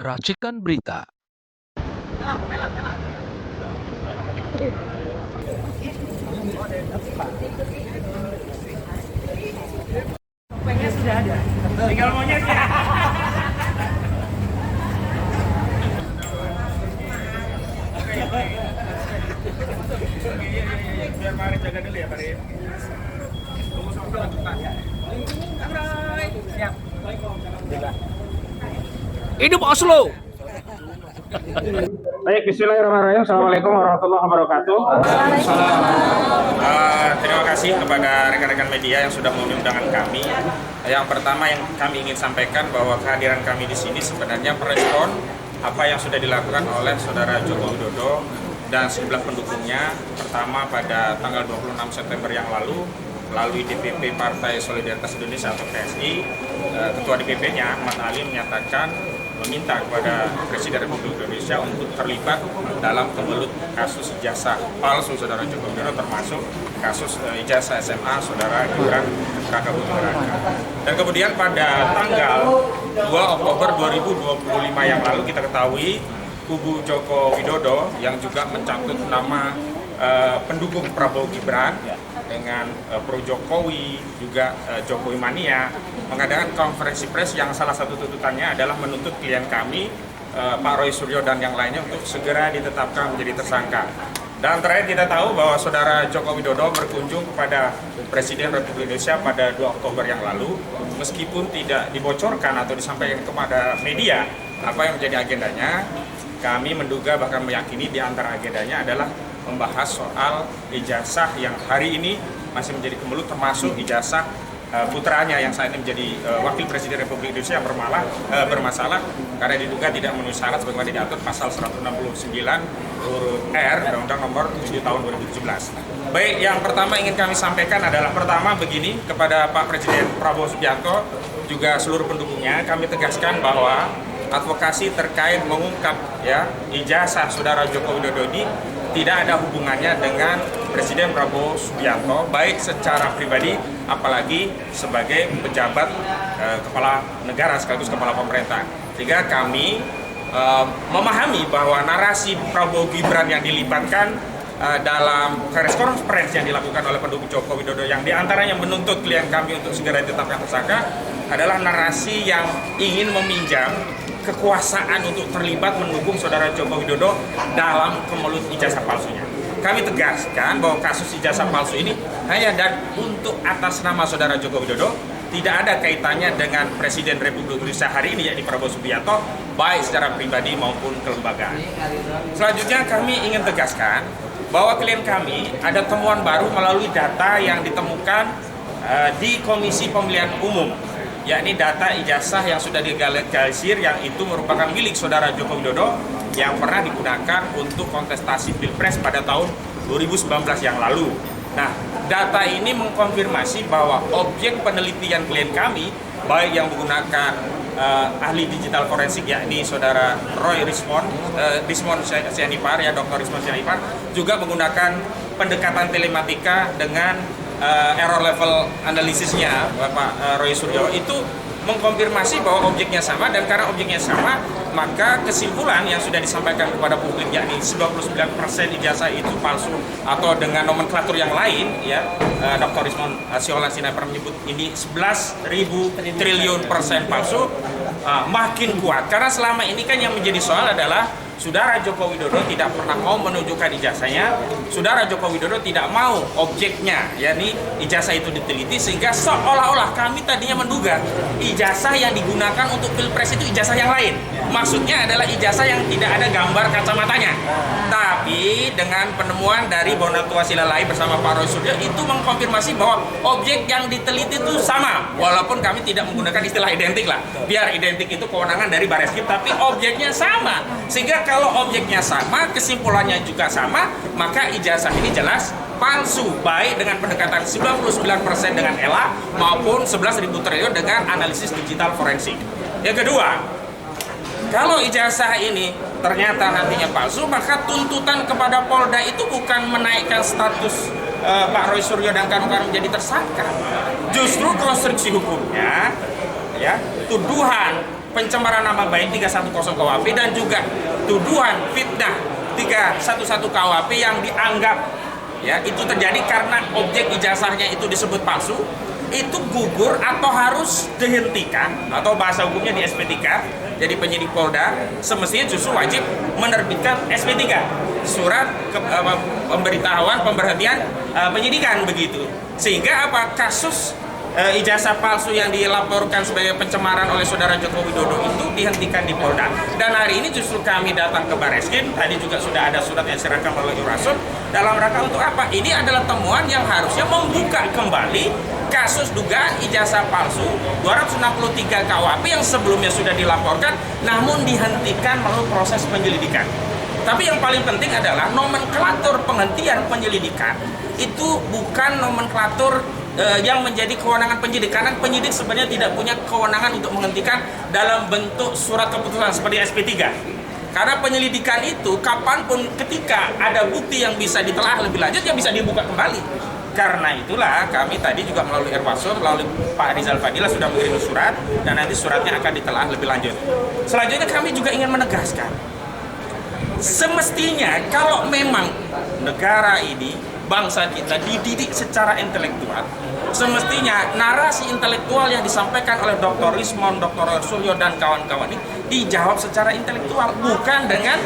Racikan berita. Topengnya sudah ada, tinggal monyetnya. Biar Farid jaga dulu ya, Farid. Tunggu sampai lakukan ya. Siap. Hidup Oslo! Baik, bismillahirrahmanirrahim. Assalamualaikum warahmatullahi wabarakatuh. Terima kasih kepada rekan-rekan media yang sudah memenuhi undangan kami. Yang pertama yang kami ingin sampaikan bahwa kehadiran kami di sini sebenarnya merespon apa yang sudah dilakukan oleh Saudara Joko Widodo dan sejumlah pendukungnya. Pertama pada tanggal 26 September yang lalu, melalui DPP Partai Solidaritas Indonesia atau PSI, Ketua DPP-nya Ahmad Ali meminta kepada Presiden Republik Indonesia untuk terlibat dalam kemelut kasus ijazah palsu Saudara Joko Widodo, termasuk kasus ijazah SMA Saudara Gibran Rakabuming. Dan kemudian pada tanggal 2 Oktober 2025 yang lalu kita ketahui kubu Joko Widodo yang juga mencatut nama pendukung Prabowo Gibran dengan pro Jokowi, juga Jokowi Mania, mengadakan konferensi pers yang salah satu tuntutannya adalah menuntut klien kami, Pak Roy Suryo dan yang lainnya untuk segera ditetapkan menjadi tersangka. Dan terakhir kita tahu bahwa Saudara Joko Widodo berkunjung kepada Presiden Republik Indonesia pada 2 Oktober yang lalu, meskipun tidak dibocorkan atau disampaikan kepada media apa yang menjadi agendanya. Kami menduga bahkan meyakini di antara agendanya adalah membahas soal ijazah yang hari ini masih menjadi kemelut, termasuk ijazah putranya yang saat ini menjadi Wakil Presiden Republik Indonesia yang bermasalah karena diduga tidak memenuhi syarat sebagaimana diatur pasal 169 huruf R Undang-Undang Nomor 7 Tahun 2017. Baik, yang pertama ingin kami sampaikan adalah pertama begini kepada Pak Presiden Prabowo Subianto juga seluruh pendukungnya, kami tegaskan bahwa advokasi terkait mengungkap ijazah Saudara Joko Widodo ini tidak ada hubungannya dengan Presiden Prabowo Subianto, baik secara pribadi apalagi sebagai pejabat kepala negara sekaligus kepala pemerintahan. Sehingga kami memahami bahwa narasi Prabowo Gibran yang dilibatkan dalam press conference yang dilakukan oleh pendukung Joko Widodo yang diantaranya menuntut klien kami untuk segera ditetapkan tersangka adalah narasi yang ingin meminjam kekuasaan untuk terlibat mendukung Saudara Joko Widodo dalam kemelut ijazah palsunya. Kami tegaskan bahwa kasus ijazah palsu ini hanya dan untuk atas nama Saudara Joko Widodo, tidak ada kaitannya dengan Presiden Republik Indonesia hari ini yakni Prabowo Subianto, baik secara pribadi maupun kelembagaan. Selanjutnya kami ingin tegaskan bahwa klien kami ada temuan baru melalui data yang ditemukan di Komisi Pemilihan Umum, yakni data ijazah yang sudah dilegalisir yang itu merupakan milik Saudara Joko Widodo yang pernah digunakan untuk kontestasi Pilpres pada tahun 2019 yang lalu. Nah, data ini mengkonfirmasi bahwa objek penelitian klien kami, baik yang menggunakan ahli digital forensik yakni Saudara Roy Rismond Sianipar, Dr. Rismond Sianipar, juga menggunakan pendekatan telematika dengan error level analisisnya Bapak Roy Suryo itu mengkonfirmasi bahwa objeknya sama, dan karena objeknya sama maka kesimpulan yang sudah disampaikan kepada publik yakni 99% ijazah itu palsu atau dengan nomenklatur yang lain Dr. Rismond Sianipar menyebut ini 11.000 triliun persen palsu, makin kuat karena selama ini kan yang menjadi soal adalah Saudara Joko Widodo tidak pernah mau menunjukkan ijazahnya. Saudara Joko Widodo tidak mau objeknya, yakni ijazah itu diteliti, sehingga seolah-olah kami tadinya menduga ijazah yang digunakan untuk Pilpres itu ijazah yang lain. Maksudnya adalah ijazah yang tidak ada gambar kacamatanya. Tapi dengan penemuan dari Bonatua Silalai bersama Pak Roy Suryo itu mengkonfirmasi bahwa objek yang diteliti itu sama. Walaupun kami tidak menggunakan istilah identik lah. Biar identik itu kewenangan dari Bareskrim, tapi objeknya sama. Sehingga kalau objeknya sama, kesimpulannya juga sama, maka ijazah ini jelas palsu, baik dengan pendekatan 99% dengan ELA maupun 11.000 triliun dengan analisis digital forensik. Yang kedua, kalau ijazah ini ternyata nantinya palsu, maka tuntutan kepada Polda itu bukan menaikkan status Pak Roy Suryo dan kawan-kawan menjadi tersangka. Justru konstruksi hukumnya, tuduhan pencemaran nama baik 310 KUHP dan juga tuduhan fitnah 311 KUHP yang dianggap ya itu terjadi karena objek ijazahnya itu disebut palsu, itu gugur atau harus dihentikan atau bahasa hukumnya di SP3. Jadi penyidik Polda semestinya justru wajib menerbitkan SP3, surat pemberitahuan pemberhentian penyidikan begitu. Sehingga apa, kasus ijazah palsu yang dilaporkan sebagai pencemaran oleh saudara Joko Widodo itu dihentikan di Polda. Dan hari ini justru kami datang ke Barreskrim, tadi juga sudah ada surat yang diserahkan oleh Jurasum dalam rangka untuk apa? Ini adalah temuan yang harusnya membuka kembali kasus dugaan ijazah palsu 263 KUHP yang sebelumnya sudah dilaporkan namun dihentikan melalui proses penyelidikan. Tapi yang paling penting adalah nomenklatur penghentian penyelidikan itu bukan nomenklatur yang menjadi kewenangan penyidik, karena penyidik sebenarnya tidak punya kewenangan untuk menghentikan dalam bentuk surat keputusan seperti SP3. Karena penyelidikan itu kapanpun ketika ada bukti yang bisa ditelaah lebih lanjut yang bisa dibuka kembali. Karena itulah kami tadi juga melalui Irwasum, melalui Pak Rizal Fadila sudah mengirim surat dan nanti suratnya akan ditelaah lebih lanjut. Selanjutnya kami juga ingin menegaskan, semestinya kalau memang negara ini, bangsa kita dididik secara intelektual, semestinya narasi intelektual yang disampaikan oleh Dr. Rismond, Dr. Suryo dan kawan-kawan ini dijawab secara intelektual, bukan dengan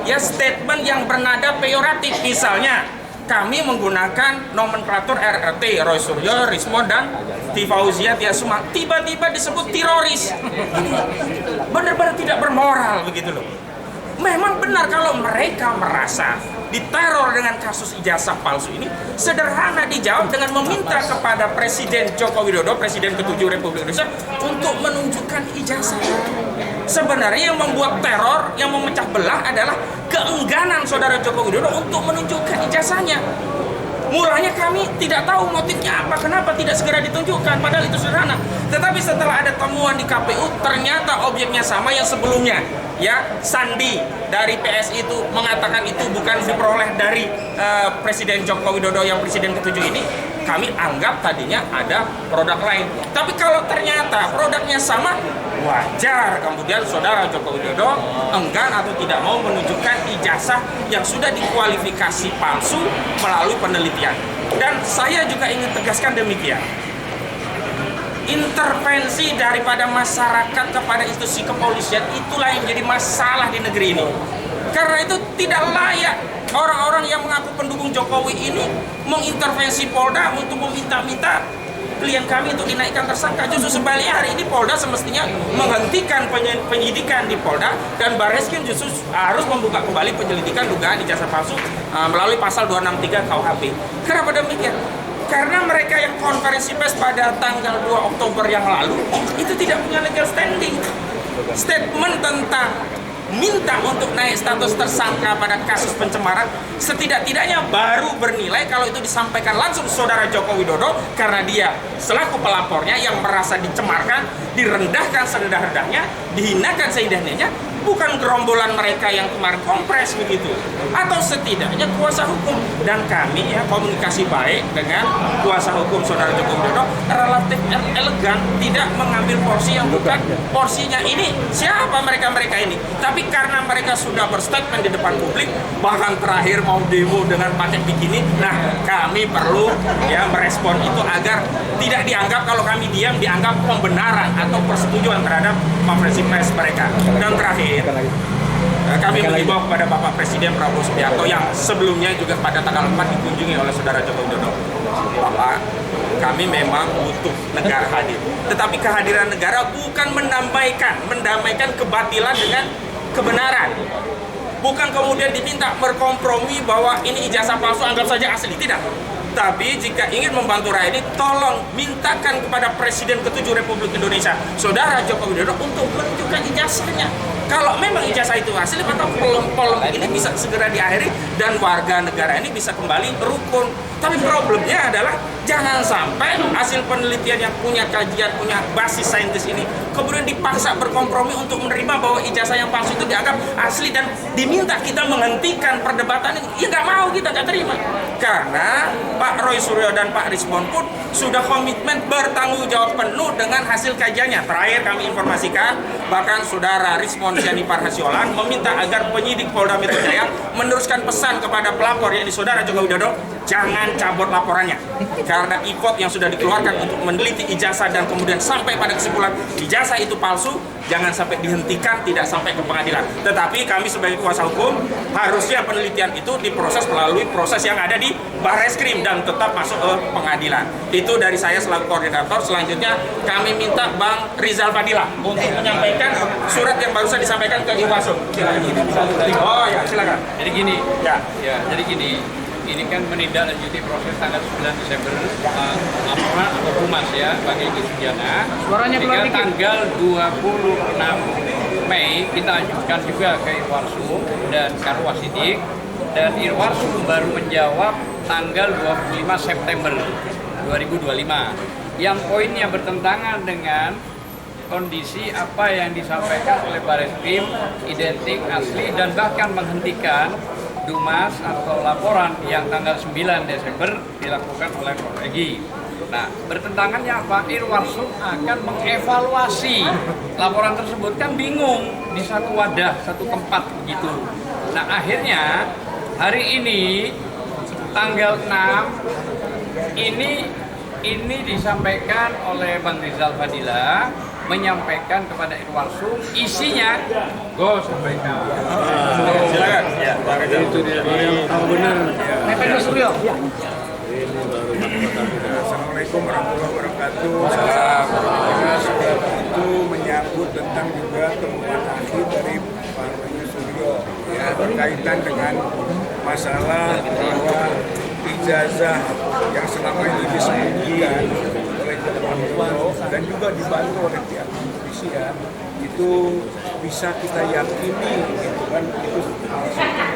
ya statement yang bernada peyoratif. Misalnya kami menggunakan nomenklatur RRT, Roy Suryo, Rismond, dan Fauzia Tiasuma, tiba-tiba disebut teroris. Benar-benar tidak bermoral begitu loh. Memang benar kalau mereka merasa diteror dengan kasus ijazah palsu ini, sederhana dijawab dengan meminta kepada Presiden Joko Widodo, Presiden ke-7 Republik Indonesia, untuk menunjukkan ijazah. Sebenarnya yang membuat teror, yang memecah belah adalah keengganan saudara Joko Widodo untuk menunjukkan ijazahnya. Mulanya kami tidak tahu motifnya apa, kenapa tidak segera ditunjukkan, padahal itu sederhana. Tetapi setelah ada temuan di KPU, ternyata objeknya sama yang sebelumnya. Ya, Sandi dari PSI itu mengatakan itu bukan diperoleh dari Presiden Joko Widodo yang Presiden ke-7 ini. Kami anggap tadinya ada produk lain. Tapi kalau ternyata produknya sama, wajar kemudian saudara Joko Widodo enggan atau tidak mau menunjukkan ijazah yang sudah dikualifikasi palsu melalui penelitian. Dan saya juga ingin tegaskan demikian. Intervensi daripada masyarakat kepada institusi kepolisian itulah yang menjadi masalah di negeri ini. Karena itu tidak layak orang-orang yang mengaku pendukung Jokowi ini mengintervensi Polda untuk meminta-minta klien kami untuk dinaikkan tersangka. Justru sebaliknya hari ini Polda semestinya menghentikan penyidikan di Polda dan Barreskrim justru harus membuka kembali penyelidikan dugaan ijazah palsu melalui pasal 263 KUHP. Kenapa demikian? Karena mereka yang konferensi pers pada tanggal 2 Oktober yang lalu itu tidak punya legal standing. Statement tentang minta untuk naik status tersangka pada kasus pencemaran setidak-tidaknya baru bernilai kalau itu disampaikan langsung saudara Joko Widodo karena dia selaku pelapornya yang merasa dicemarkan, direndahkan serendah-rendahnya, dihinakan seindah-indahnya, bukan gerombolan mereka yang kemarin kompres begitu, atau setidaknya kuasa hukum. Dan kami ya komunikasi baik dengan kuasa hukum saudara Joko Widodo relatif elegan, tidak mengambil porsi yang bukan porsinya. Ini siapa mereka-mereka ini? Tapi karena mereka sudah berstatement di depan publik, bahkan terakhir mau demo dengan pakai bikini, nah kami perlu ya merespon itu agar tidak dianggap kalau kami diam dianggap pembenaran atau persetujuan terhadap konferensi pers mereka. Dan terakhir kami mengimbau kepada Bapak Presiden Prabowo Subianto yang sebelumnya juga pada tanggal 4 dikunjungi oleh saudara Joko Widodo, bahwa kami memang butuh negara hadir. Tetapi kehadiran negara bukan mendamaikan kebatilan dengan kebenaran. Bukan kemudian diminta berkompromi bahwa ini ijazah palsu anggap saja asli, tidak. Tapi jika ingin membantu rakyat ini, tolong mintakan kepada Presiden ke-7 Republik Indonesia, saudara Joko Widodo, untuk menunjukkan ijazahnya. Kalau memang ijazah itu asli, maka polemik ini bisa segera diakhiri dan warga negara ini bisa kembali rukun. Tapi problemnya adalah jangan sampai hasil penelitian yang punya kajian, punya basis saintis ini kemudian dipaksa berkompromi untuk menerima bahwa ijazah yang palsu itu dianggap asli dan diminta kita menghentikan perdebatan ini. Ya nggak mau, kita nggak terima. Karena Pak Roy Suryo dan Pak Rismon pun sudah komitmen bertanggung jawab penuh dengan hasil kajiannya. Terakhir kami informasikan, bahkan Saudara Rismon Sianipar Hasiolan meminta agar penyidik Polda Metro Jaya meneruskan pesan kepada pelapor, yakni Saudara Joko Widodo, jangan cabut laporannya. Karena IPOT yang sudah dikeluarkan untuk meneliti ijazah dan kemudian sampai pada kesimpulan ijazah itu palsu, jangan sampai dihentikan, tidak sampai ke pengadilan. Tetapi kami sebagai kuasa hukum, harusnya penelitian itu diproses melalui proses yang ada di Barreskrim dan tetap masuk ke pengadilan. Itu dari saya selaku koordinator. Selanjutnya kami minta Bang Rizal Fadila untuk menyampaikan surat yang barusan disampaikan ke Irwasum. Oh ya, silakan. Jadi gini, Ya. jadi gini, ini kan menindaklanjuti proses tanggal 9 Desember laporan atau humas ya bagi Egy Sujana. Hingga tanggal 26 Mei kita ajukan juga ke Irwasum dan Karwasidik, dan Irwasum baru menjawab tanggal 25 September 2025 yang poinnya bertentangan dengan kondisi apa yang disampaikan oleh Barreskrim, identik, asli, dan bahkan menghentikan Dumas atau laporan yang tanggal 9 Desember dilakukan oleh Prof. Egy. Nah, bertentangannya apa? Irwasum akan mengevaluasi laporan tersebut, kan bingung di satu wadah, satu tempat begitu. Nah, akhirnya hari ini tanggal 6 ini disampaikan oleh Bang Rizal Fadila, menyampaikan kepada Irwasum, isinya go sampaikan. Silakan. Ya, Bang Rizal. Itu dia tahu benar. Assalamualaikum warahmatullahi wabarakatuh. Salam. Itu menyambut tentang juga temuan akhir dari Pak Roy Suryo ya, berkaitan dengan masalah bahwa ijazah yang selama ini disembunyikan oleh Pak Suryo dan juga dibantu oleh pihak kepolisian itu bisa kita yakini, gitu kan, itu maksudnya.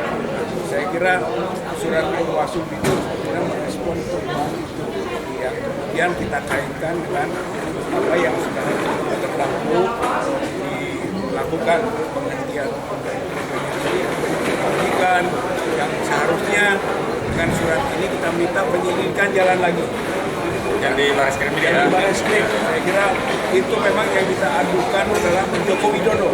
Saya kira surat Irwasum itu sebenarnya merespon perubahan itu yang kemudian kita kaitkan dengan apa yang sudah berlaku dilakukan penghentian penyidikan yang seharusnya dengan surat ini kita minta penyelidikan jalan lagi. Yang di Barreskrim ini Yang di Barreskrim, saya kira itu memang yang kita adukan adalah Joko Widodo.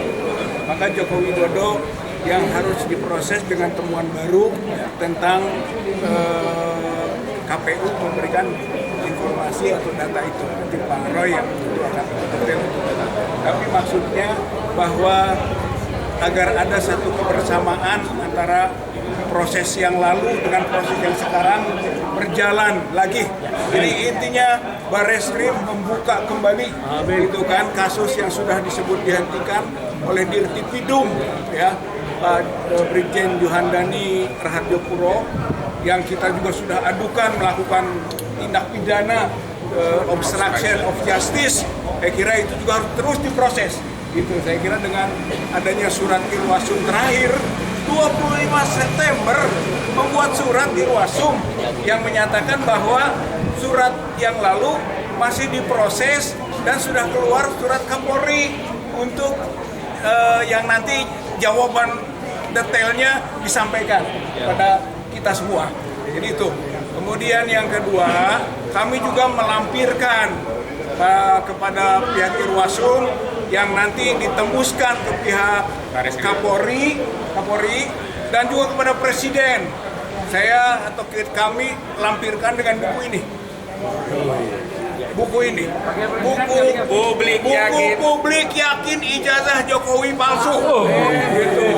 Maka Joko Widodo yang harus diproses dengan temuan baru tentang KPU memberikan informasi atau data itu. Nanti Pak Roy yang akan detail. Tapi maksudnya bahwa agar ada satu kebersamaan antara proses yang lalu dengan proses yang sekarang berjalan lagi. Jadi intinya Barreskrim membuka kembali itu kan kasus yang sudah disebut dihentikan oleh Dirtipidum ya, Pak Brigjen Juhandani Rahadiopuro, yang kita juga sudah adukan melakukan tindak pidana obstruction of justice. Saya kira itu juga harus terus diproses. Gitu. Saya kira dengan adanya surat Irwasum terakhir 25 September membuat surat Irwasum yang menyatakan bahwa surat yang lalu masih diproses dan sudah keluar surat Kapolri untuk yang nanti jawaban detailnya disampaikan pada kita semua. Jadi itu. Kemudian yang kedua, kami juga melampirkan kepada pihak Irwasum yang nanti ditembuskan ke pihak Kapolri dan juga kepada Presiden. Saya atau kami lampirkan dengan buku ini. Buku publik yakin ijazah Jokowi palsu. Gitu.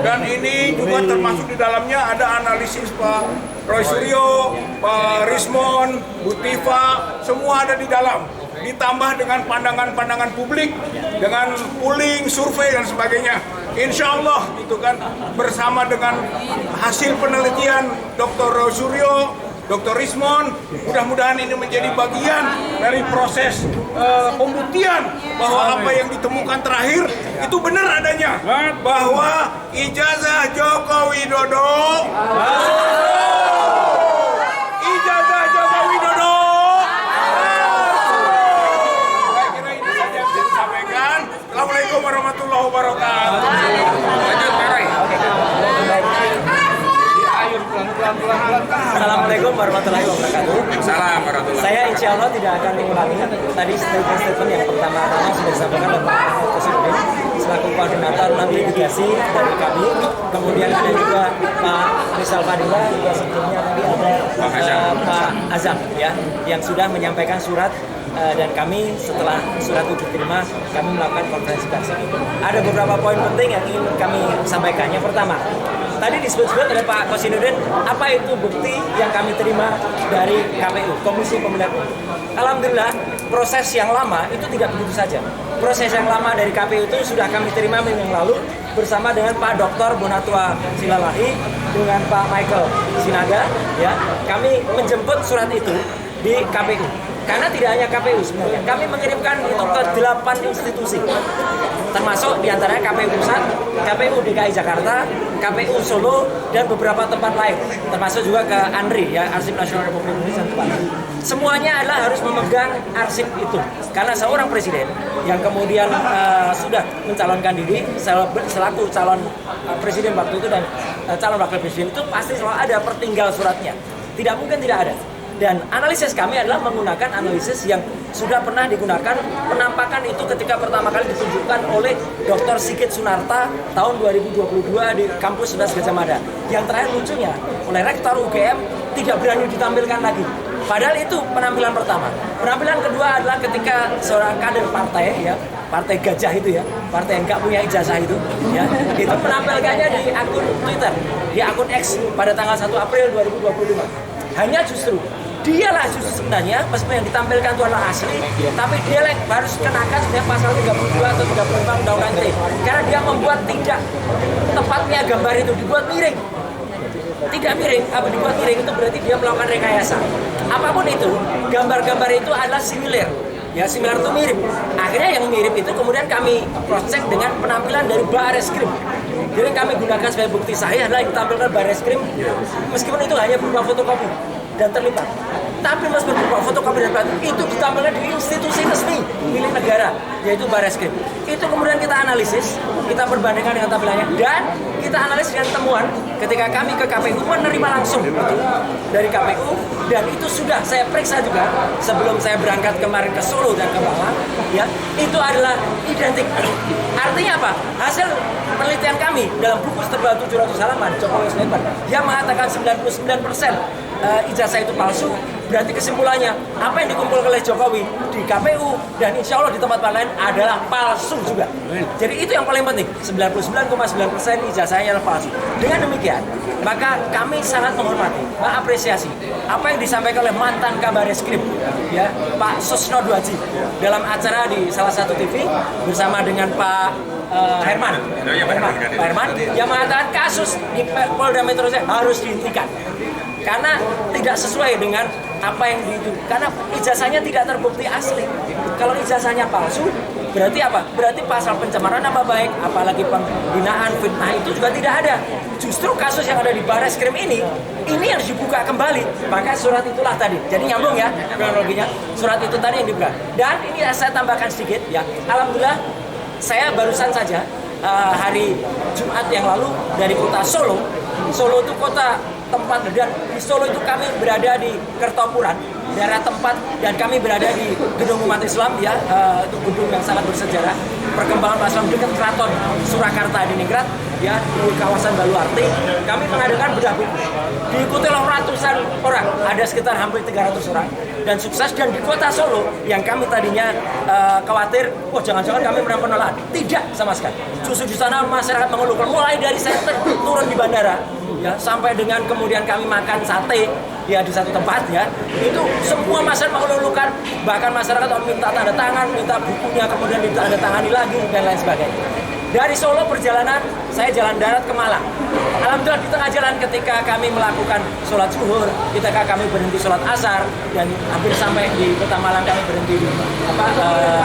Dan ini juga termasuk di dalamnya ada analisis Pak Roy Suryo, Pak Rismon, Bu Tifa, semua ada di dalam. Ditambah dengan pandangan-pandangan publik, dengan polling, survei dan sebagainya. Insya Allah itu kan bersama dengan hasil penelitian Dr. Roy Suryo, Dr. Rismon, mudah-mudahan ini menjadi bagian dari proses pembuktian bahwa apa yang ditemukan terakhir itu benar adanya, bahwa ijazah Joko Widodo, ijazah Joko Widodo. Saya kira ini saja yang bisa disampaikan. wabarakatuh. Lanjut, Pak Roy. Assalamualaikum warahmatullahi wabarakatuh. Salam warahmatullahi. Saya insya Allah tidak akan mengulangi tadi statement yang pertama-tama sudah disampaikan oleh Pak Presiden selaku koordinator navigasi dari kami. Kemudian ada juga Pak Rizal Fadila, juga sebelumnya tadi ada Pak Azam ya, yang sudah menyampaikan surat dan kami setelah surat itu diterima kami melakukan konferensi pers. Ada beberapa poin penting yang ingin kami sampaikan. Yang pertama, tadi disebut-sebut oleh Pak Kosinudin, apa itu bukti yang kami terima dari KPU, Komisi Pemilihan Umum. Alhamdulillah, proses yang lama itu tidak begitu saja. Proses yang lama dari KPU itu sudah kami terima minggu yang lalu bersama dengan Pak Dr. Bonatua Silalahi, dengan Pak Michael Sinaga. Ya, kami menjemput surat itu di KPU. Karena tidak hanya KPU sebenarnya, kami mengirimkan itu ke 8 institusi, termasuk diantaranya KPU Pusat, KPU DKI Jakarta, KPU Solo, dan beberapa tempat lain, termasuk juga ke ANRI, ya, Arsip Nasional Republik Indonesia. Semuanya adalah harus memegang arsip itu, karena seorang presiden yang kemudian sudah mencalonkan diri selaku calon presiden waktu itu dan calon wakil presiden itu pasti selalu ada pertinggal suratnya, tidak mungkin tidak ada. Dan analisis kami adalah menggunakan analisis yang sudah pernah digunakan penampakan itu ketika pertama kali ditunjukkan oleh Dr. Sigit Sunarta tahun 2022 di kampus 11 Gajah Mada. Yang terakhir munculnya oleh Rektor UGM tidak berani ditampilkan lagi. Padahal itu penampilan pertama. Penampilan kedua adalah ketika seorang kader partai, ya, partai gajah itu ya, partai yang nggak punya ijazah itu, ya, itu menampilkannya di akun Twitter, di akun X pada tanggal 1 April 2025. Hanya justru dialah justru sebenarnya meskipun yang ditampilkan itu adalah asli, tapi dia harus kenakan sebenarnya pasal 32 atau 35 Undang-Undang ITE karena dia membuat tidak tepatnya gambar itu dibuat miring. Tidak miring, apa dibuat miring itu berarti dia melakukan rekayasa. Apapun itu, gambar-gambar itu adalah similar. Ya, similar itu mirip. Akhirnya yang mirip itu kemudian kami cross-check dengan penampilan dari Bareskrim. Jadi kami gunakan sebagai bukti sahih adalah yang ditampilkan Bareskrim, meskipun itu hanya berupa fotokopi dan terlipat. Tapi meskipun berupa fotokopi dan terlipat, itu ditampilkan di institusi resmi milik negara, yaitu Bareskrim. Itu kemudian kita analisis, kita perbandingkan dengan tampilannya, dan kita analisis dengan temuan ketika kami ke KPU menerima langsung itu dari KPU, dan itu sudah saya periksa juga sebelum saya berangkat kemarin ke Solo dan ke Malang, ya, itu adalah identik. Artinya apa? Hasil penelitian kami dalam buku tebal 700 halaman Jokowi Sniper yang mengatakan 99% ijazah itu palsu, berarti kesimpulannya apa yang dikumpulkan oleh Jokowi di KPU dan insya Allah di tempat lain adalah palsu juga. Jadi itu yang paling penting, 99,9% ijazahnya adalah palsu. Dengan demikian, maka kami sangat menghormati, mengapresiasi apa yang disampaikan oleh mantan Kabar Eskrim, ya, Pak Susno Dwaji dalam acara di salah satu TV bersama dengan Pak Herman, Pak Herman yang mengatakan kasus di Polda Metro Jaya harus dihentikan karena tidak sesuai dengan apa yang karena ijazahnya tidak terbukti asli. Kalau ijazahnya palsu, berarti apa? Berarti pasal pencemaran nama baik, apalagi penghinaan, fitnah itu juga tidak ada. Justru kasus yang ada di Bareskrim ini harus dibuka kembali. Maka surat itulah tadi. Jadi nyambung ya kronologinya. Surat itu tadi yang dibuka. Dan ini saya tambahkan sedikit ya. Alhamdulillah saya barusan saja hari Jumat yang lalu dari kota Solo. Solo itu kota tempat, dan di Solo itu kami berada di Kertopuran, daerah tempat, dan kami berada di gedung umat Islam, ya, itu gedung yang sangat bersejarah, perkembangan umat Islam dekat Keraton Surakarta di Ningrat, ya, di kawasan Baluarti. Kami mengadakan bedah buku, diikuti oleh ratusan orang, ada sekitar hampir 300 orang, dan sukses. Dan di kota Solo yang kami tadinya khawatir, wah jangan-jangan kami mendapat penolakan, tidak sama sekali. Justru di sana masyarakat mengeluhkan, mulai dari saya turun di bandara, ya, sampai dengan kemudian kami makan sate, ya, di satu tempat, ya, itu semua masyarakat mengeluhkan, bahkan masyarakat minta tanda tangan, minta bukunya kemudian ditandatangani lagi dan lain sebagainya. Dari Solo perjalanan saya jalan darat ke Malang. Alhamdulillah di tengah jalan ketika kami melakukan sholat zuhur, ketika kami berhenti sholat asar, dan hampir sampai di kota Malang kami berhenti di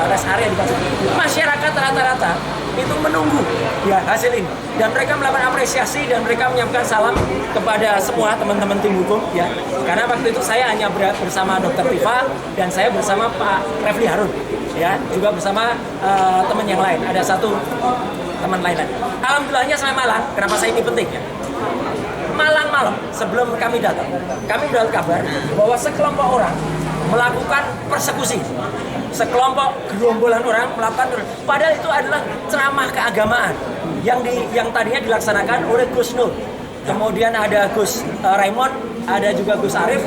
rest area di Pasir. Masyarakat rata-rata itu menunggu ya hasil ini, dan mereka melakukan apresiasi dan mereka menyampaikan salam kepada semua teman-teman tim hukum ya, karena waktu itu saya hanya bersama Dr. Tifa dan saya bersama Pak Refli Harun ya, juga bersama teman yang lain, ada satu teman lain lagi. Alhamdulillahnya sampai Malang, kenapa saya ini penting ya? Malang malam sebelum kami datang, kami mendapat kabar bahwa sekelompok orang melakukan persekusi. Sekelompok gerombolan orang melakukan, padahal itu adalah ceramah keagamaan yang tadinya dilaksanakan oleh Gus Nur. Kemudian ada Gus Raymond, ada juga Gus Arif.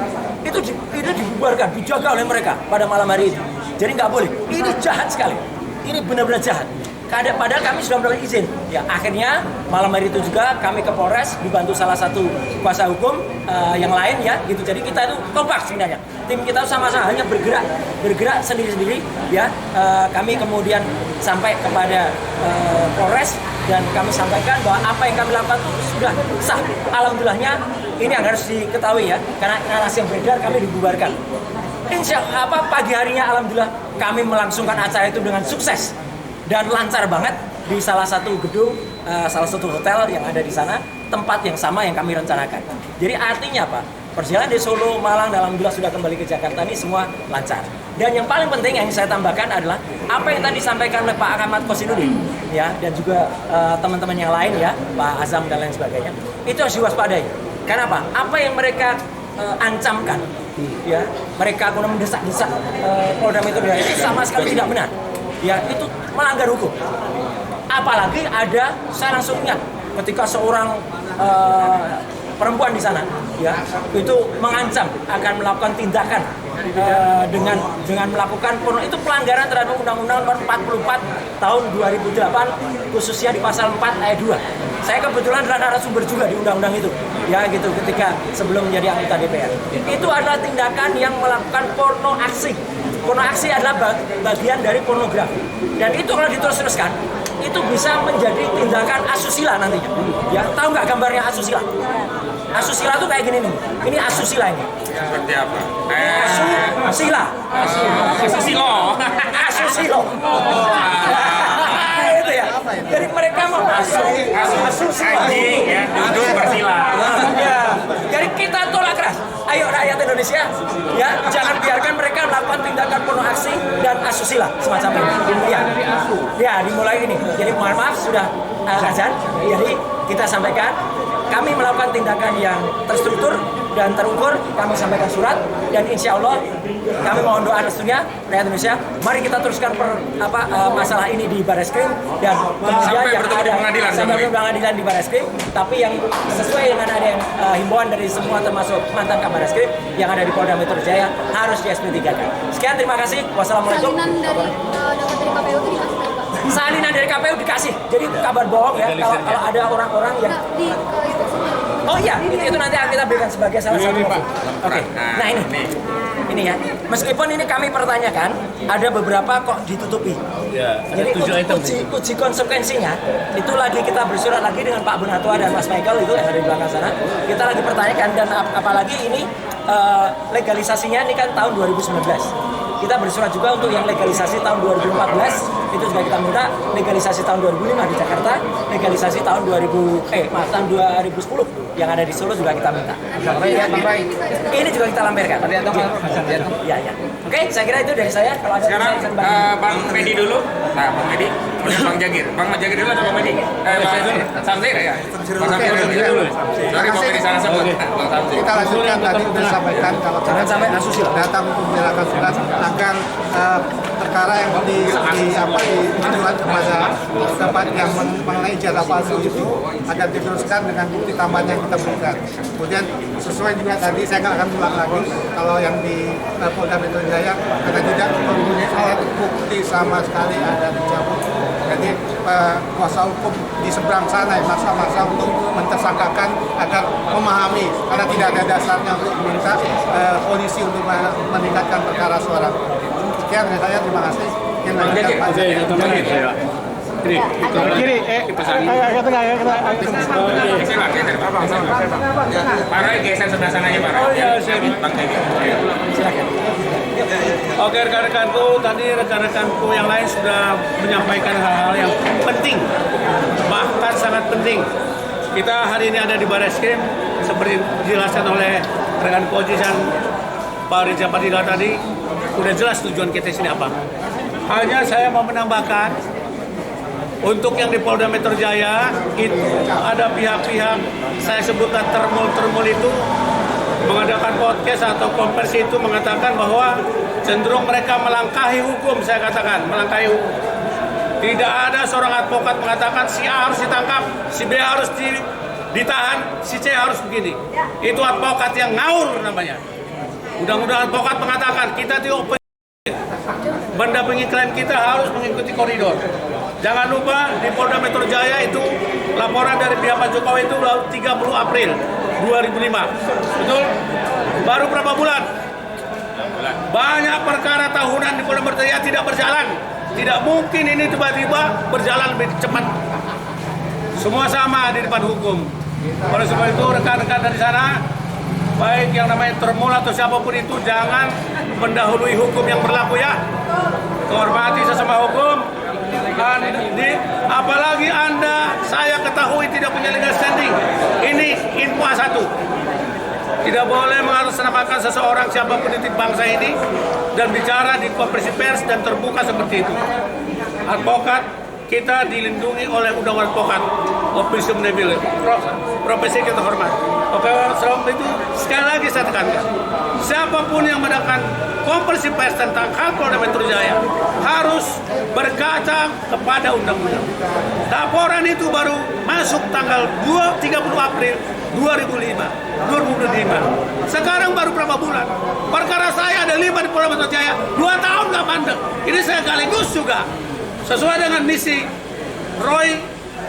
Itu dibubarkan, dijaga oleh mereka pada malam hari itu. Jadi nggak boleh. Ini jahat sekali. Ini benar-benar jahat. Padahal kami sudah mendapat izin. Ya, akhirnya malam hari itu juga kami ke Polres dibantu salah satu kuasa hukum yang lain ya, gitu. Jadi kita itu kompak sebenarnya. Tim kita sama-sama hanya bergerak sendiri-sendiri ya. Kami kemudian sampai kepada Polres dan kami sampaikan bahwa apa yang kami lakukan itu sudah sah. Alhamdulillahnya ini yang harus diketahui ya, karena narasi yang beredar kami dibubarkan. Pagi harinya alhamdulillah kami melangsungkan acara itu dengan sukses dan lancar banget di salah satu gedung, salah satu hotel yang ada di sana, tempat yang sama yang kami rencanakan. Jadi artinya apa? Perjalanan di Solo, Malang, alhamdulillah sudah kembali ke Jakarta ini semua lancar. Dan yang paling penting yang saya tambahkan adalah apa yang tadi disampaikan oleh Pak Ahmad Kosinudin ya, dan juga teman-teman yang lain ya, Pak Azam dan lain sebagainya. Itu harus diwaspadai. Kenapa? Apa yang mereka ancamkan ya, mereka kemudian mendesak-desak Polda Metro Jaya itu sama sekali tidak benar. Ya, itu melanggar hukum. Apalagi ada, saya langsung ingat ketika seorang perempuan di sana ya, itu mengancam akan melakukan tindakan dengan melakukan itu pelanggaran terhadap Undang-Undang Nomor 44 tahun 2008 khususnya di pasal 4 ayat 2. Saya kebetulan adalah narasumber juga di undang-undang itu ya, gitu, ketika sebelum menjadi anggota DPR. Itu adalah tindakan yang melakukan porno aksi. Porno aksi adalah bagian dari pornografi. Dan itu kalau diterus-teruskan, itu bisa menjadi tindakan asusila nantinya. Ya, tahu nggak gambarnya asusila? Asusila itu kayak gini nih. Ini asusila ini. Seperti apa? Asusila. Asusilo. Asusilo. Itu ya. Jadi mereka mau asusila. Anjing ya, duduk bersila. Ya. Jadi kita tolak keras. Ayo rakyat Indonesia, ya jangan biarkan mereka melakukan tindakan porno aksi dan asusila semacam ini. Ya, dimulai ini. Jadi mohon maaf sudah azan. Jadi kita sampaikan kami melakukan tindakan yang terstruktur dan terukur. Kami sampaikan surat dan insya Allah kami mohon doa restunya rakyat Indonesia. Mari kita teruskan masalah ini di Barreskrim dan kemudian yang ada sampai pengadilan di Barreskrim. Tapi yang sesuai dengan ada yang himbauan dari semua termasuk mantan Kabarreskrim yang ada di Polda Metro Jaya harus di SP3 kan. Sekian, terima kasih. Wassalamualaikum. Salinan dari KPU dikasih. Jadi kabar bohong ya kalau ada orang-orang yang oh iya, itu nanti kita berikan sebagai salah satu. Oke. Nah ini ya. Meskipun ini kami pertanyakan, ada beberapa kok ditutupi. Ya, jadi uji konsekuensinya itu lagi kita bersurat lagi dengan Pak Bonatua dan Mas Michael itu yang ada di belakang sana. Kita lagi pertanyakan dan apalagi ini legalisasinya ini kan tahun 2019. Kita bersurat juga untuk yang legalisasi tahun 2014 itu juga kita minta, legalisasi tahun 2005 di Jakarta, legalisasi tahun 2010 yang ada di Solo juga kita minta. Ini juga kita lampirkan. Ya. Oke, saya kira itu dari saya. Kalau ada sekarang Bang Medi dulu. Nah, Bang Medi, kemudian Bang Jagir. Bang Jagir dulu atau Bang Medi? Bang Samsir ya? Bang Samsir dulu. Sorry, Bang Medi salah sebut. Bang Samsir. Kita lanjutkan tadi sudah sampaikan kalau jangan sampai asusila datang untuk menyerahkan surat agar perkara yang diajukan kepada tempat yang mengenai ijazah palsu itu akan diteruskan dengan bukti tambahan yang kita berikan. Kemudian sesuai juga tadi saya nggak akan ulang lagi kalau yang di Polda Metro Jaya karena tidak mempunyai alat bukti sama sekali ada dicabut. Jadi kuasa hukum di seberang sana yang masa-masa untuk mentersangkakan agar memahami karena tidak ada dasarnya untuk meminta polisi untuk meningkatkan perkara seorang. Sekian dari saya, terima kasih. Kiri, Pak Roy geser sebelah sana ya Pak Roy. Oh iya, siap. Oke, rekan-rekanku, tadi rekan-rekanku yang lain sudah menyampaikan hal-hal yang penting, bahkan sangat penting. Kita hari ini ada di Barreskrim, seperti dijelaskan oleh rekan Koji dan Pak Riza Padilla tadi, udah jelas tujuan kita sini apa. Hanya saya mau menambahkan, untuk yang di Polda Metro Jaya, itu ada pihak-pihak, saya sebutkan termul itu, mengadakan podcast atau konversi itu mengatakan bahwa cenderung mereka melangkahi hukum, saya katakan, melangkahi hukum. Tidak ada seorang advokat mengatakan si A harus ditangkap, si B harus ditahan, si C harus begini. Itu advokat yang ngawur namanya. Undang-undang advokat mengatakan kita tidak mendampingi klien kita harus mengikuti koridor. Jangan lupa di Polda Metro Jaya itu laporan dari pihak Pak Jokowi itu 30 April 2005. Betul? Baru berapa bulan? Banyak perkara tahunan di Polda Metro Jaya tidak berjalan. Tidak mungkin ini tiba-tiba berjalan lebih cepat. Semua sama di depan hukum. Oleh sebab itu rekan-rekan dari sana, baik yang namanya termul atau siapapun itu, jangan mendahului hukum yang berlaku ya. Hormati sesama hukum. Apalagi Anda, saya ketahui tidak punya legal standing. Ini info A1. Tidak boleh mengatasnamakan seseorang siapapun di bangsa ini dan bicara di konferensi pers dan terbuka seperti itu. Advokat kita dilindungi oleh undang-undang advokat, officium nebile, profesi kita hormat. Oke, sebab itu sekali lagi saya tekankan, siapapun yang mengadakan konferensi pers tentang hal Polda Metro Jaya harus berkaca kepada undang-undang. Laporan itu baru masuk tanggal 30 April 2005. Sekarang baru berapa bulan? Perkara saya ada 5 di Polda Metro Jaya, 2 tahun nggak mandek. Ini sekaligus juga sesuai dengan misi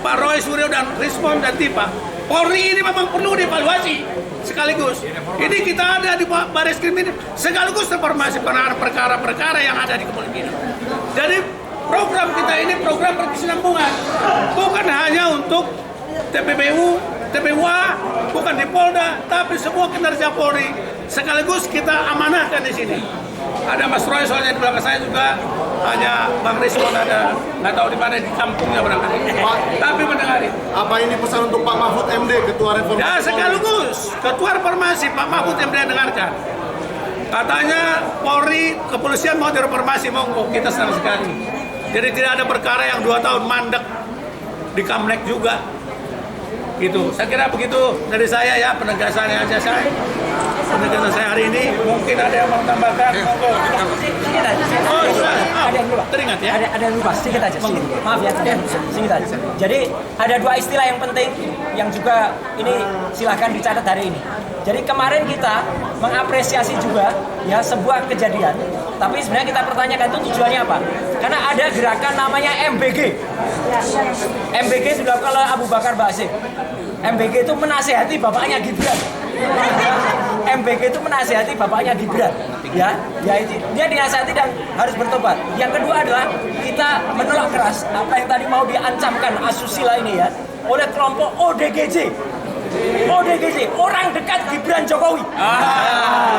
Pak Roy Suryo dan Rismon dan Tipa. Polri ini memang perlu dievaluasi sekaligus. Ini kita ada di Barreskrim ini sekaligus informasi penanganan perkara-perkara yang ada di kepolisian. Jadi program kita ini program berkesinambungan, bukan hanya untuk TPBU, TPWA, bukan di Polda, tapi semua kinerja Polri sekaligus kita amanahkan di sini. Ada Mas Roy soalnya di belakang saya juga, hanya Bang Rismon ada, nggak tahu di mana di kampungnya barangkali. Tapi mendengarin. Apa ini pesan untuk Pak Mahfud MD, Ketua Reformasi? Ya sekaligus Ketua Reformasi Pak Mahfud MD dengarkan. Katanya Polri, kepolisian mau direformasi, monggo, kita senang sekali. Jadi tidak ada perkara yang 2 tahun mandek di Kamlek juga. Gitu. Saya kira begitu dari saya ya, penegasannya aja saya. Penegasan saya hari ini, mungkin ada yang mau tambahkan. Monggo. Oh, teringat ya? Ada yang lupa, sedikit aja. Maaf ya, sedikit aja. Jadi ada 2 istilah yang penting yang juga ini silahkan dicatat hari ini. Jadi kemarin kita mengapresiasi juga ya sebuah kejadian, tapi sebenarnya kita pertanyakan itu tujuannya apa? Karena ada gerakan namanya MBG. MBG sudah dilakukan oleh Abu Bakar Basir. MBG itu menasehati bapaknya Gibran. MBG itu menasehati bapaknya Gibran. Ya itu dia dinasehati dan harus bertobat. Yang kedua adalah kita menolak keras apa yang tadi mau diancamkan asusila ini ya oleh kelompok ODGJ. ODGJ, orang dekat Gibran Jokowi.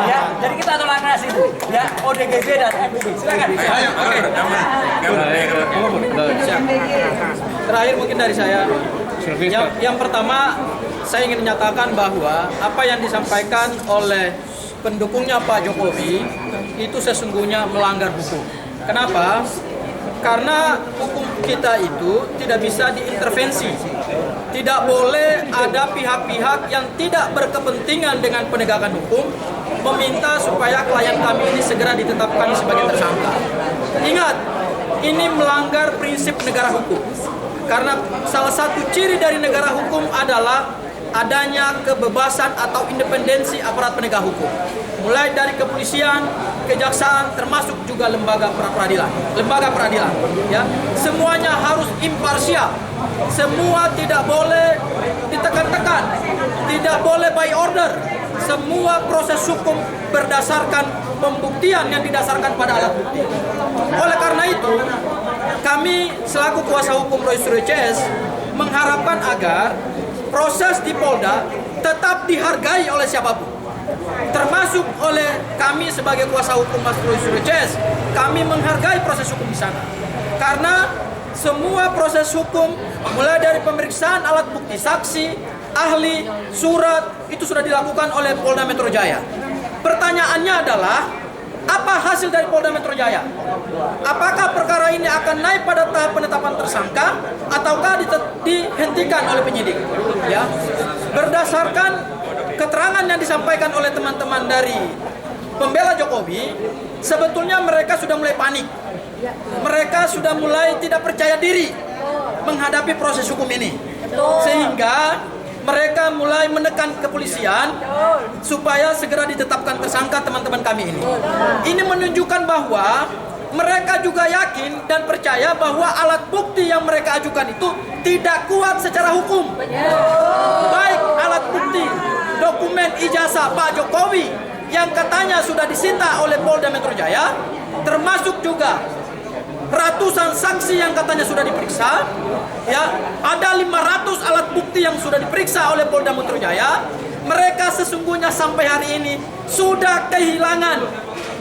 Ya, jadi kita tolak keras itu. Ya, ODGJ dan MBG. Silakan. Terakhir mungkin dari saya. Yang pertama, saya ingin menyatakan bahwa apa yang disampaikan oleh pendukungnya Pak Jokowi itu sesungguhnya melanggar hukum. Kenapa? Karena hukum kita itu tidak bisa diintervensi. Tidak boleh ada pihak-pihak yang tidak berkepentingan dengan penegakan hukum meminta supaya klien kami ini segera ditetapkan sebagai tersangka. Ingat, ini melanggar prinsip negara hukum. Karena salah satu ciri dari negara hukum adalah adanya kebebasan atau independensi aparat penegak hukum. Mulai dari kepolisian, kejaksaan, termasuk juga lembaga peradilan. Ya, semuanya harus imparsial. Semua tidak boleh ditekan-tekan, tidak boleh by order. Semua proses hukum berdasarkan pembuktian yang didasarkan pada alat bukti. Oleh karena itu, kami selaku kuasa hukum Roy Suryo CS mengharapkan agar proses di Polda tetap dihargai oleh siapapun, termasuk oleh kami sebagai kuasa hukum Mas Roy Suryo CS. Kami menghargai proses hukum di sana karena semua proses hukum mulai dari pemeriksaan alat bukti saksi, ahli, surat itu sudah dilakukan oleh Polda Metro Jaya. Pertanyaannya adalah apa hasil dari Polda Metro Jaya? Apakah perkara ini akan naik pada tahap penetapan tersangka ataukah dihentikan oleh penyidik? Ya, berdasarkan keterangan yang disampaikan oleh teman-teman dari pembela Jokowi, sebetulnya mereka sudah mulai panik. Mereka sudah mulai tidak percaya diri menghadapi proses hukum ini. Sehingga mereka mulai menekan kepolisian supaya segera ditetapkan tersangka teman-teman kami ini. Ini menunjukkan bahwa mereka juga yakin dan percaya bahwa alat bukti yang mereka ajukan itu tidak kuat secara hukum. Baik alat bukti dokumen ijazah Pak Jokowi yang katanya sudah disita oleh Polda Metro Jaya, termasuk juga ratusan saksi yang katanya sudah diperiksa, ya, ada 500 alat bukti yang sudah diperiksa oleh Polda Metro Jaya. Mereka sesungguhnya sampai hari ini sudah kehilangan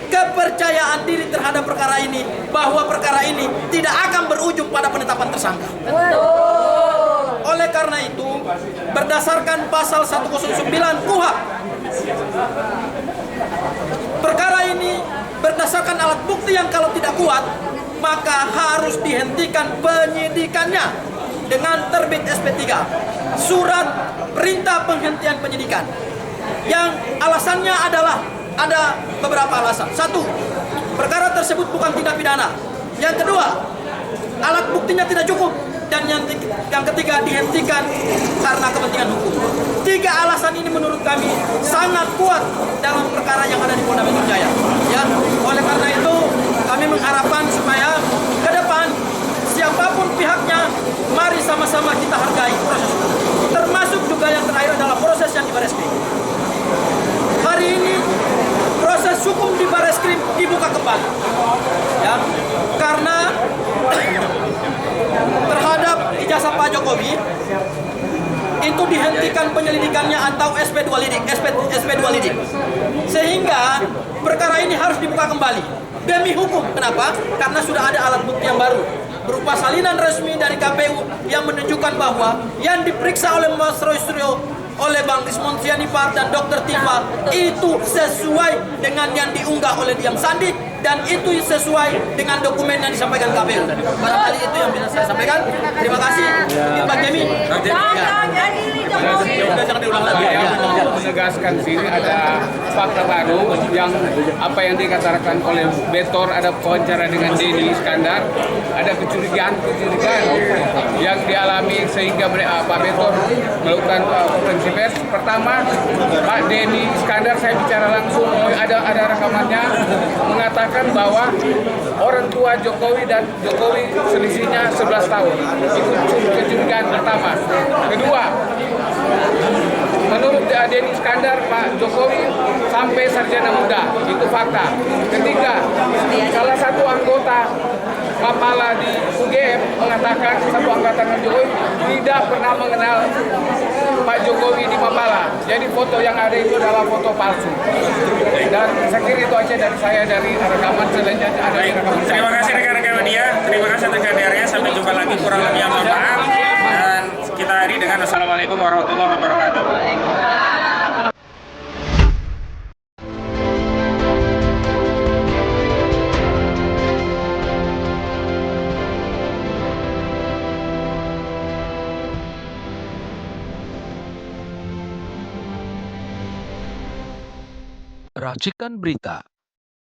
kepercayaan diri terhadap perkara ini, bahwa perkara ini tidak akan berujung pada penetapan tersangka. Oleh karena itu, berdasarkan pasal 109 KUHP, perkara ini berdasarkan alat bukti yang kalau tidak kuat, maka harus dihentikan penyidikannya dengan terbit SP3, surat perintah penghentian penyidikan. Yang alasannya adalah ada beberapa alasan. Satu, perkara tersebut bukan tindak pidana. Yang kedua, alat buktinya tidak cukup. Dan yang ketiga, dihentikan karena kepentingan hukum. Tiga alasan ini menurut kami sangat kuat dalam perkara yang ada di Polda Metro Jaya. Ya, oleh karena itu kami mengharapkan supaya ke depan siapapun pihaknya, mari sama-sama kita hargai proses hukum. Termasuk juga yang terakhir adalah proses yang di Bareskrim. Hari ini proses hukum di Bareskrim dibuka kembali. Ya, karena terhadap ijazah Pak Jokowi itu dihentikan penyelidikannya atau SP2 lidik. Sehingga perkara ini harus dibuka kembali demi hukum. Kenapa? Karena sudah ada alat bukti yang baru berupa salinan resmi dari KPU yang menunjukkan bahwa yang diperiksa oleh Mas Roy Suryo, oleh Bang Desmond Sianipar dan Dr. Tifa itu sesuai dengan yang diunggah oleh Diam Sandi, dan itu sesuai dengan dokumen yang disampaikan KPU. Barangkali itu yang bisa saya sampaikan. Terima kasih, Pak Jemi. Jangan diulang lagi. Saya menegaskan sini ada fakta baru yang apa yang dikatakan oleh Betor, ada wawancara dengan Denny Iskandar, ada kecurigaan yang dialami sehingga Pak Betor melakukan konferensi pers. Pertama, Pak Denny Iskandar saya bicara langsung, ada rekamannya mengatakan bahwa orang tua Jokowi dan Jokowi selisihnya 11 tahun. Itu kecurigaan pertama. Kedua, menurut Denny Iskandar, Pak Jokowi sampai sarjana muda, itu fakta. Ketiga, salah satu anggota Mapala di UGM mengatakan satu angkatan Jokowi tidak pernah mengenal Pak Jokowi di Mapala. Jadi foto yang ada itu adalah foto palsu. Dan saya kira itu aja dari saya, dari rekaman selanjutnya ada di rekaman. Terima kasih rekan-rekan media, terima kasih atas kehadirannya. Sampai jumpa lagi, kurang lebihnya mohon maaf. Dan kita akhiri dengan Assalamualaikum warahmatullahi wabarakatuh. Racikan Berita